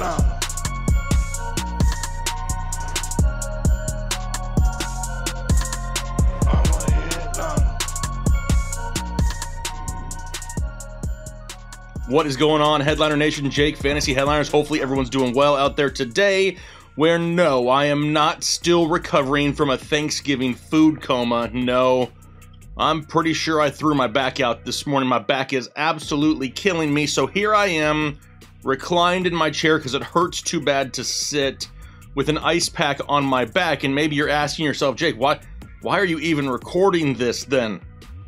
headliner. What is going on, Headliner Nation? Jake, Fantasy Headliners. Hopefully everyone's doing well out there today, where no, I am not still recovering from a Thanksgiving food coma. No, I'm pretty sure I threw my back out this morning. My back is absolutely killing me, so here I am, reclined in my chair because it hurts too bad to sit, with an ice pack on my back. And maybe you're asking yourself, Jake, why are you even recording this then?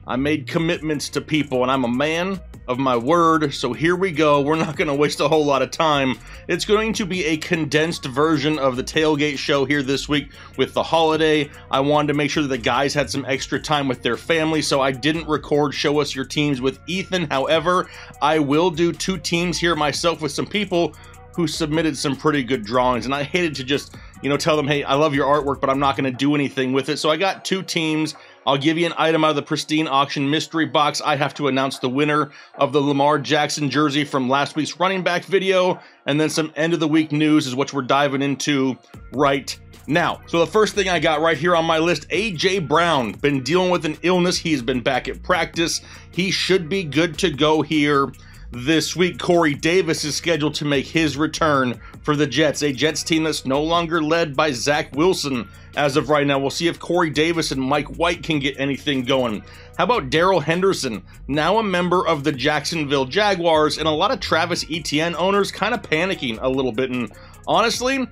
I made commitments to people, and I'm a man of my word, so here we go. We're not going to waste a whole lot of time. It's going to be a condensed version of the Tailgate show here this week with the holiday. I wanted to make sure that the guys had some extra time with their family, so I didn't record Show Us Your Teams with Ethan. However, I will do 2 teams here myself with some people who submitted some pretty good drawings, and I hated to just, tell them, hey, I love your artwork, but I'm not going to do anything with it. So I got 2 teams. I'll give you an item out of the Pristine auction mystery box. I have to announce the winner of the Lamar Jackson jersey from last week's running back video, and then some end of the week news is what we're diving into right now. So the first thing I got right here on my list, A.J. Brown, been dealing with an illness. He's been back at practice. He should be good to go here this week. Corey Davis is scheduled to make his return for the Jets, a Jets team that's no longer led by Zach Wilson as of right now. We'll see if Corey Davis and Mike White can get anything going. How about Darrell Henderson, now a member of the Jacksonville Jaguars, and a lot of Travis Etienne owners kind of panicking a little bit. And honestly,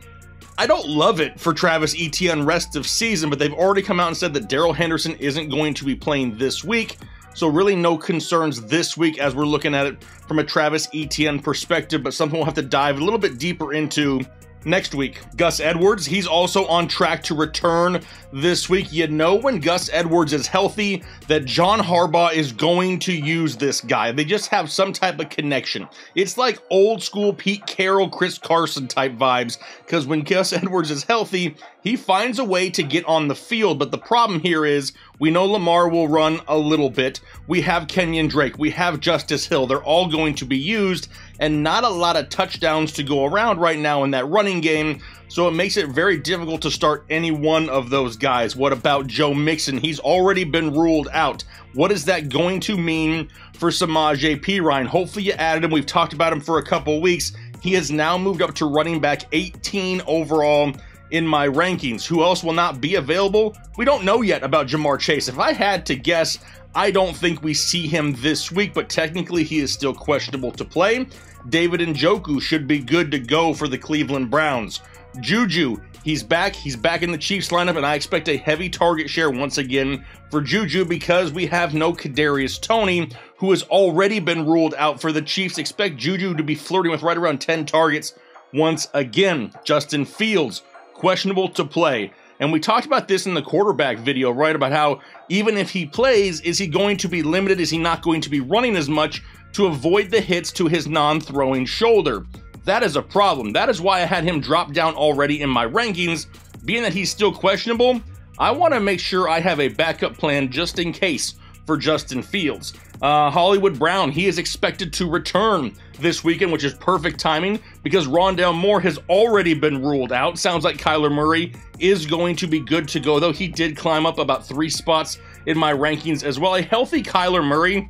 I don't love it for Travis Etienne rest of season, but they've already come out and said that Darrell Henderson isn't going to be playing this week. So really no concerns this week as we're looking at it from a Travis Etienne perspective, but something we'll have to dive a little bit deeper into next week. Gus Edwards, he's also on track to return this week. When Gus Edwards is healthy, that John Harbaugh is going to use this guy. They just have some type of connection. It's like old school Pete Carroll, Chris Carson type vibes, because when Gus Edwards is healthy, he finds a way to get on the field. But the problem here is we know Lamar will run a little bit. We have Kenyon Drake. We have Justice Hill. They're all going to be used, and not a lot of touchdowns to go around right now in that running game. So it makes it very difficult to start any one of those guys. What about Joe Mixon? He's already been ruled out. What is that going to mean for Samaje Perine? Hopefully you added him. We've talked about him for a couple weeks. He has now moved up to running back 18 overall in my rankings. Who else will not be available? We don't know yet about Jamar Chase. If I had to guess, I don't think we see him this week, but technically he is still questionable to play. David Njoku should be good to go for the Cleveland Browns. Juju, he's back in the Chiefs lineup, and I expect a heavy target share once again for Juju because we have no Kadarius Toney, who has already been ruled out for the Chiefs. Expect Juju to be flirting with right around 10 targets once again. Justin Fields, questionable to play. And we talked about this in the quarterback video, right, about how even if he plays, is he going to be limited? Is he not going to be running as much to avoid the hits to his non-throwing shoulder? That is a problem. That is why I had him drop down already in my rankings. Being that he's still questionable, I want to make sure I have a backup plan just in case for Justin Fields. Hollywood Brown, he is expected to return this weekend, which is perfect timing because Rondale Moore has already been ruled out. Sounds like Kyler Murray is going to be good to go, though. He did climb up about 3 spots in my rankings as well. A healthy Kyler Murray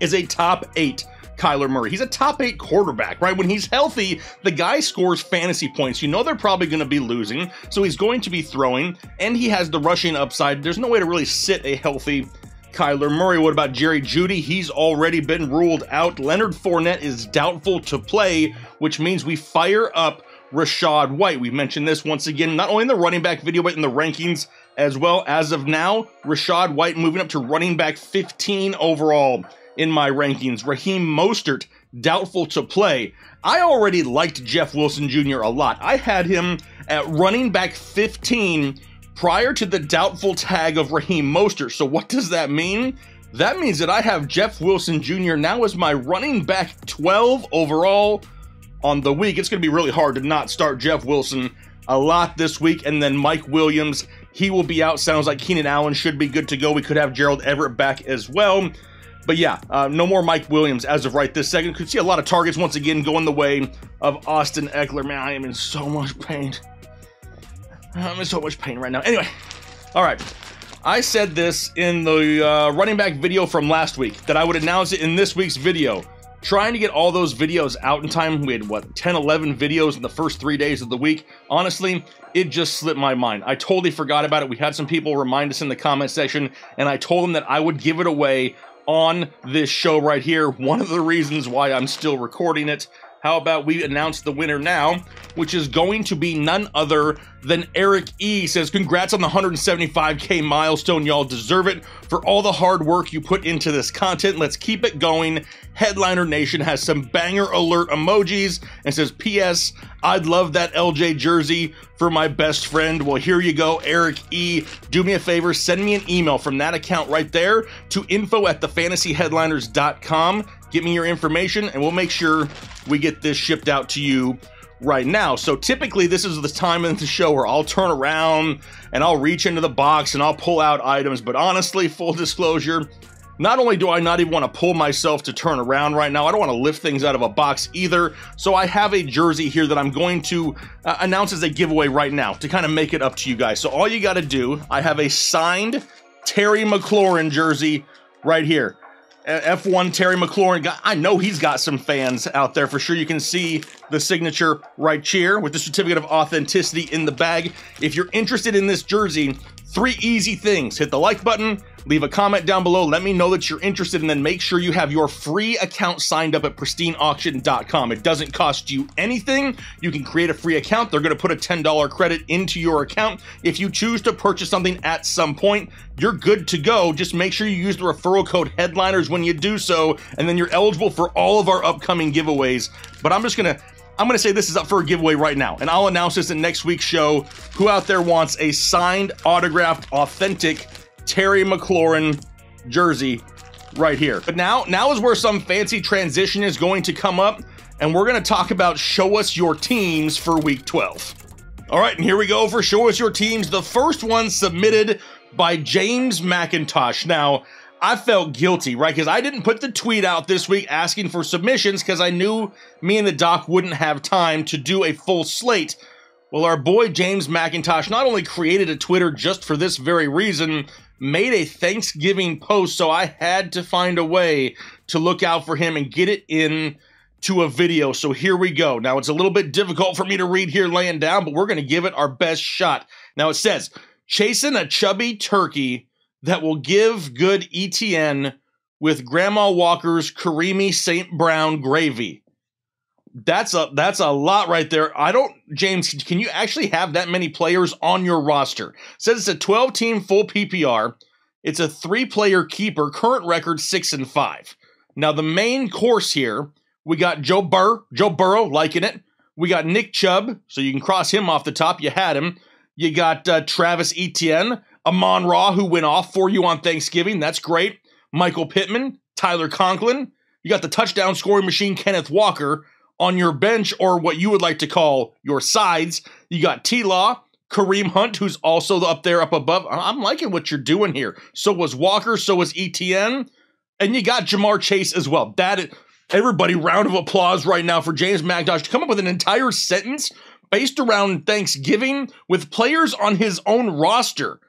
is a top 8 Kyler Murray. He's a top 8 quarterback, right? When he's healthy, the guy scores fantasy points. They're probably going to be losing, so he's going to be throwing, and he has the rushing upside. There's no way to really sit a healthy Kyler Murray. What about Jerry Jeudy? He's already been ruled out. Leonard Fournette is doubtful to play, which means we fire up Rachaad White. We mentioned this once again, not only in the running back video, but in the rankings as well. As of now, Rachaad White moving up to running back 15 overall in my rankings. Raheem Mostert, doubtful to play. I already liked Jeff Wilson Jr. a lot. I had him at running back 15 prior to the doubtful tag of Raheem Mostert. So what does that mean? That means that I have Jeff Wilson Jr. now as my running back 12 overall on the week. It's going to be really hard to not start Jeff Wilson a lot this week. And then Mike Williams, he will be out. Sounds like Keenan Allen should be good to go. We could have Gerald Everett back as well. But yeah, no more Mike Williams as of right this second. Could see a lot of targets once again going the way of Austin Eckler. Man, I am in so much pain. I'm in so much pain right now. Anyway, all right. I said this in the running back video from last week, that I would announce it in this week's video. Trying to get all those videos out in time. We had, what, 10, 11 videos in the first 3 days of the week. Honestly, it just slipped my mind. I totally forgot about it. We had some people remind us in the comment section, and I told them that I would give it away on this show right here. One of the reasons why I'm still recording it. How about we announce the winner now, which is going to be none other than Eric E. Says, congrats on the 175K milestone. Y'all deserve it for all the hard work you put into this content. Let's keep it going. Headliner Nation has some banger alert emojis and says, P.S. I'd love that LJ jersey for my best friend. Well, here you go, Eric E. Do me a favor, send me an email from that account right there to info@thefantasyheadliners.com. Get me your information, and we'll make sure we get this shipped out to you right now. So typically, this is the time in the show where I'll turn around and I'll reach into the box and I'll pull out items. But honestly, full disclosure, not only do I not even want to pull myself to turn around right now, I don't want to lift things out of a box either. So I have a jersey here that I'm going to announce as a giveaway right now to kind of make it up to you guys. So all you got to do, I have a signed Terry McLaurin jersey right here. F1 Terry McLaurin. I know he's got some fans out there for sure. You can see the signature right here with the certificate of authenticity in the bag. If you're interested in this jersey, 3 easy things. Hit the like button, leave a comment down below, let me know that you're interested, and then make sure you have your free account signed up at pristineauction.com. It doesn't cost you anything. You can create a free account. They're going to put a $10 credit into your account. If you choose to purchase something at some point, you're good to go. Just make sure you use the referral code HEADLINERS when you do so, and then you're eligible for all of our upcoming giveaways. But I'm going to say this is up for a giveaway right now, and I'll announce this in next week's show. Who out there wants a signed, autographed, authentic Terry McLaurin jersey right here? But now is where some fancy transition is going to come up, and we're going to talk about Show Us Your Teams for Week 12. All right, and here we go for Show Us Your Teams. The first one submitted by James McIntosh. Now, I felt guilty, right? Because I didn't put the tweet out this week asking for submissions because I knew me and the doc wouldn't have time to do a full slate. Well, our boy James McIntosh not only created a Twitter just for this very reason, made a Thanksgiving post, so I had to find a way to look out for him and get it in to a video. So here we go. Now, it's a little bit difficult for me to read here laying down, but we're going to give it our best shot. Now, it says, chasing a chubby turkey that will give good ETN with Grandma Walker's creamy St. Brown gravy. That's a lot right there. James, can you actually have that many players on your roster? It says it's a 12-team full PPR. It's a 3-player keeper, current record 6-5. Now, the main course here, we got Joe Burrow liking it. We got Nick Chubb, so you can cross him off the top. You had him. You got Travis Etienne, Amon-Ra, who went off for you on Thanksgiving. That's great. Michael Pittman, Tyler Conklin. You got the touchdown scoring machine, Kenneth Walker, on your bench, or what you would like to call your sides. You got T-Law, Kareem Hunt, who's also up there up above. I'm liking what you're doing here. So was Walker, so was Etienne. And you got Jamar Chase as well. Everybody, round of applause right now for James McIntosh to come up with an entire sentence based around Thanksgiving with players on his own roster.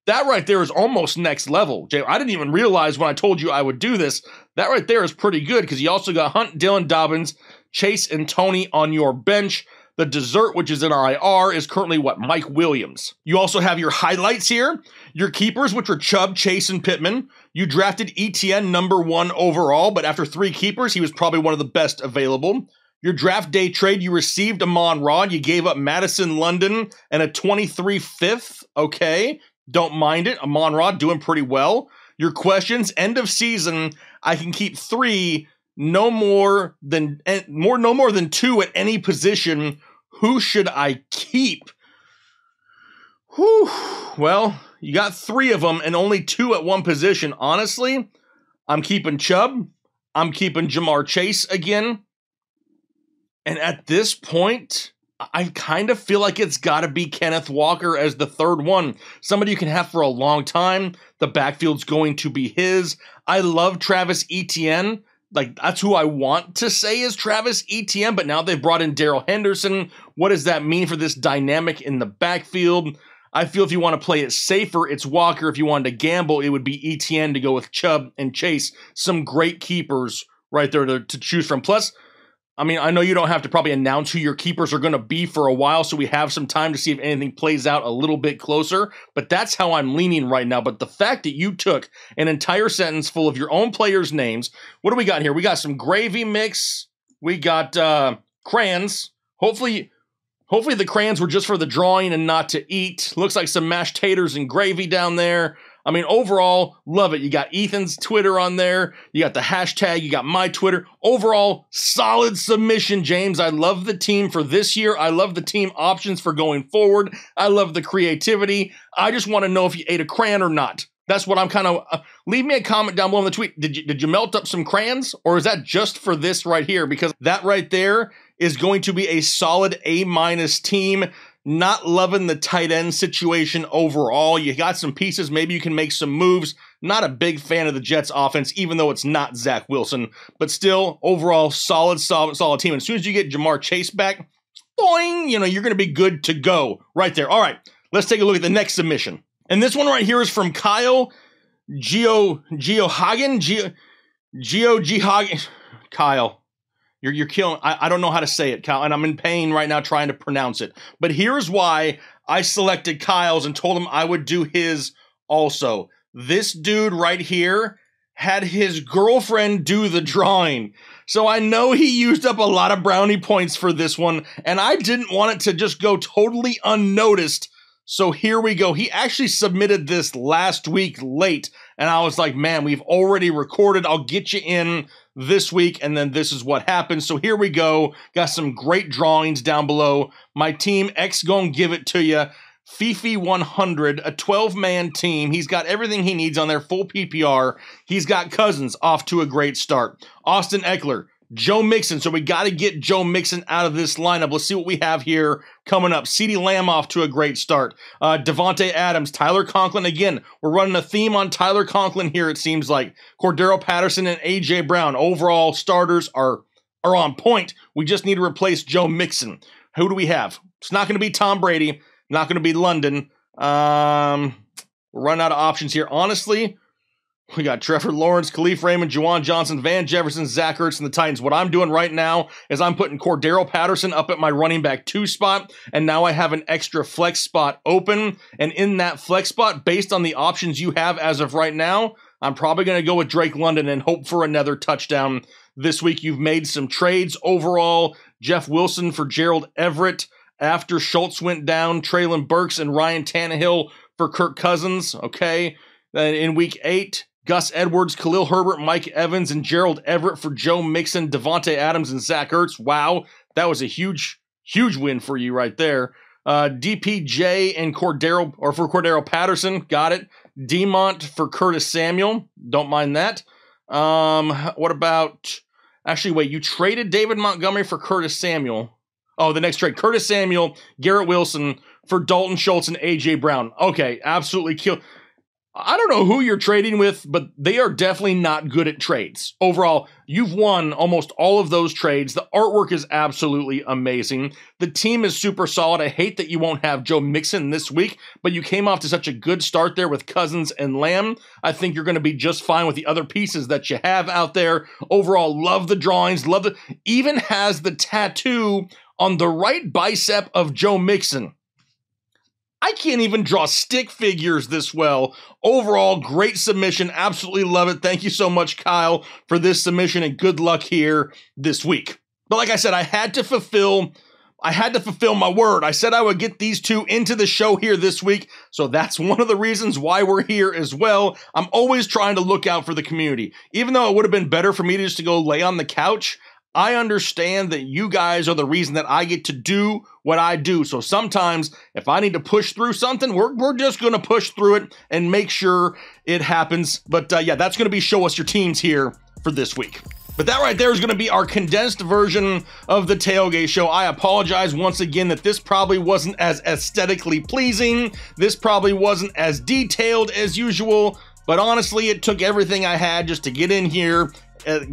That right there is almost next level. Jay, I didn't even realize when I told you I would do this. That right there is pretty good because you also got Hunt, Dylan Dobbins, Chase, and Tony on your bench. The dessert, which is in IR, is currently what? Mike Williams. You also have your highlights here. Your keepers, which are Chubb, Chase, and Pittman. You drafted ETN number 1 overall, but after 3 keepers, he was probably one of the best available. Your draft day trade, you received Amon-Ra. You gave up Madison London and a 23 5th. Okay, don't mind it. Amon-Ra doing pretty well. Your questions, end of season, I can keep 3, no more than 2 at any position. Who should I keep? Whew. Well, you got 3 of them and only 2 at one position. Honestly, I'm keeping Chubb. I'm keeping Jamar Chase again. And at this point, I kind of feel like it's got to be Kenneth Walker as the third one. Somebody you can have for a long time. The backfield's going to be his. I love Travis Etienne. Like, that's who I want to say is Travis Etienne, but now they've brought in Darrell Henderson. What does that mean for this dynamic in the backfield? I feel if you want to play it safer, it's Walker. If you wanted to gamble, it would be Etienne to go with Chubb and Chase. Some great keepers right there to choose from. Plus, I mean, I know you don't have to probably announce who your keepers are going to be for a while, so we have some time to see if anything plays out a little bit closer, but that's how I'm leaning right now. But the fact that you took an entire sentence full of your own players' names, what do we got here? We got some gravy mix, we got crayons. Hopefully the crayons were just for the drawing and not to eat. Looks like some mashed taters and gravy down there. I mean, overall, love it. You got Ethan's Twitter on there. You got the hashtag. You got my Twitter. Overall, solid submission, James. I love the team for this year. I love the team options for going forward. I love the creativity. I just want to know if you ate a crayon or not. That's what I'm kind of... leave me a comment down below in the tweet. Did you melt up some crayons? Or is that just for this right here? Because that right there is going to be a solid A- team. Not loving the tight end situation overall. You got some pieces. Maybe you can make some moves. Not a big fan of the Jets offense, even though it's not Zach Wilson. But still, overall, solid team. And as soon as you get Jamar Chase back, boing, you know, you're going to be good to go right there. All right, let's take a look at the next submission. And this one right here is from Kyle Geohagen. Kyle. You're killing. I don't know how to say it, Kyle, and I'm in pain right now trying to pronounce it. But here's why I selected Kyle's and told him I would do his also. This dude right here had his girlfriend do the drawing. So I know he used up a lot of brownie points for this one, and I didn't want it to just go totally unnoticed. So here we go. He actually submitted this last week late, and I was like, man, we've already recorded. I'll get you in this week, and then this is what happens. So here we go. Got some great drawings down below. My team X gonna give it to you. Fifi 100, a 12-man team. He's got everything he needs on there, full PPR. He's got Cousins off to a great start. Austin Eckler, Joe Mixon. So we got to get Joe Mixon out of this lineup. Let's see what we have here coming up. CeeDee Lamb off to a great start. Devontae Adams, Tyler Conklin. Again, we're running a theme on Tyler Conklin here, it seems like. Cordero Patterson and A.J. Brown. Overall, starters are on point. We just need to replace Joe Mixon. Who do we have? It's not going to be Tom Brady. Not going to be London. We're running out of options here. Honestly, we got Trevor Lawrence, Khalif Raymond, Juwan Johnson, Van Jefferson, Zach Ertz, and the Titans. What I'm doing right now is I'm putting Cordero Patterson up at my running back 2 spot, and now I have an extra flex spot open. And in that flex spot, based on the options you have as of right now, I'm probably going to go with Drake London and hope for another touchdown this week. You've made some trades overall. Jeff Wilson for Gerald Everett after Schultz went down. Treylon Burks and Ryan Tannehill for Kirk Cousins. Okay. Then in week 8, Gus Edwards, Khalil Herbert, Mike Evans, and Gerald Everett for Joe Mixon, Devontae Adams, and Zach Ertz. Wow, that was a huge win for you right there. DPJ and Cordero, or for Cordero Patterson, got it. Demont for Curtis Samuel, don't mind that. What about, actually wait, you traded David Montgomery for Curtis Samuel. Oh, the next trade, Curtis Samuel, Garrett Wilson for Dalton Schultz and A.J. Brown. Okay, absolutely kill. I don't know who you're trading with, but they are definitely not good at trades. Overall, you've won almost all of those trades. The artwork is absolutely amazing. The team is super solid. I hate that you won't have Joe Mixon this week, but you came off to such a good start there with Cousins and Lamb. I think you're going to be just fine with the other pieces that you have out there. Overall, love the drawings. Even has the tattoo on the right bicep of Joe Mixon. I can't even draw stick figures this well. Overall, great submission. Absolutely love it. Thank you so much, Kyle, for this submission, and good luck here this week. But like I said, I had to fulfill my word. I said I would get these two into the show here this week, so that's one of the reasons why we're here as well. I'm always trying to look out for the community. Even though it would have been better for me to just to go lay on the couch, I understand that you guys are the reason that I get to do what I do. So sometimes if I need to push through something, we're just going to push through it and make sure it happens. But yeah, that's going to be Show Us Your Teams here for this week. But that right there is going to be our condensed version of the Tailgate Show. I apologize once again that this probably wasn't as aesthetically pleasing. This probably wasn't as detailed as usual. But honestly, it took everything I had just to get in here,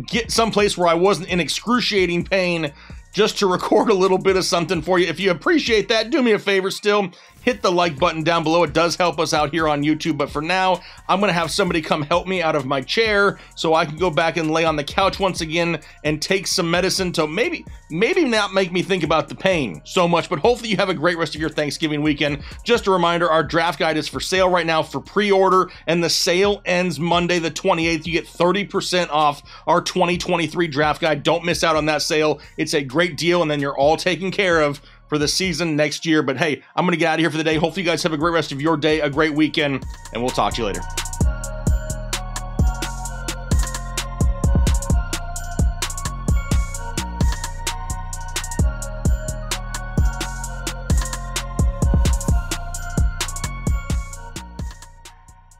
get someplace where I wasn't in excruciating pain, just to record a little bit of something for you. If you appreciate that, do me a favor still, hit the like button down below. It does help us out here on YouTube. But for now, I'm going to have somebody come help me out of my chair so I can go back and lay on the couch once again and take some medicine to maybe not make me think about the pain so much. But hopefully you have a great rest of your Thanksgiving weekend. Just a reminder, our draft guide is for sale right now for pre-order, and the sale ends Monday the 28th. You get 30% off our 2023 draft guide. Don't miss out on that sale. It's a great deal, and then you're all taken care of for the season next year. But hey, I'm going to get out of here for the day. Hopefully you guys have a great rest of your day, a great weekend, and we'll talk to you later.